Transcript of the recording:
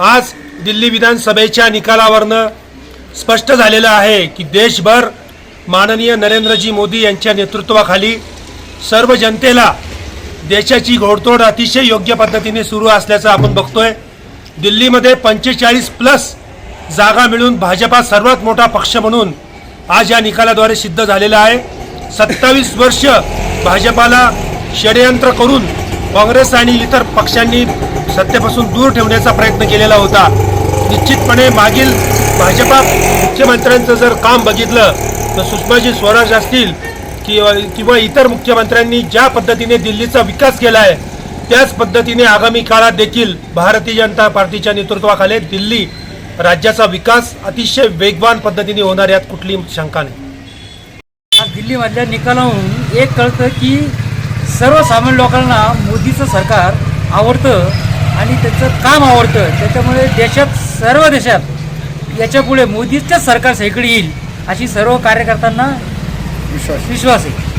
आज दिल्ली विधानसभेच्या निकालावरनं स्पष्ट झालेलं आहे की देशभर माननीय नरेंद्रजी मोदी यांच्या नेतृत्वाखाली सर्व जनतेला देशाची घोडतोड अतिशय योग्य पद्धतीने सुरू असल्याचं आपण बघतोय। दिल्लीमध्ये 45+ जागा मिळून भाजपा सर्वात मोठा पक्ष म्हणून आज या निकालाद्वारे सिद्ध झालेला आहे। 27 वर्ष भाजपाला षडयंत्र करून काँग्रेस आणि इतर पक्षांनी सत्तेपासून दूर ठेवण्याचा प्रयत्न केलेला होता। निश्चितपणे मागील भाजपा मुख्यमंत्र्यांचं जर काम बघितलं तर सुषमाजी स्वराज असतील किंवा इतर मुख्यमंत्र्यांनी ज्या पद्धतीने दिल्लीचा विकास केला आहे त्याच पद्धतीने आगामी काळात देखील भारतीय जनता पार्टीच्या नेतृत्वाखाली दिल्ली राज्याचा विकास अतिशय वेगवान पद्धतीने होणार यात कुठली शंका नाही। दिल्लीमधल्या निकालावरून एक कळतं की सर्वसामान्य लोकांना मोदीचं सरकार आवडतं आणि त्यांचं काम आवडतं। त्याच्यामुळे सर्व देशात याच्यापुढे मोदीचंच सरकार सगळीकडे येईल अशी सर्व कार्यकर्त्यांना विश्वास आहे।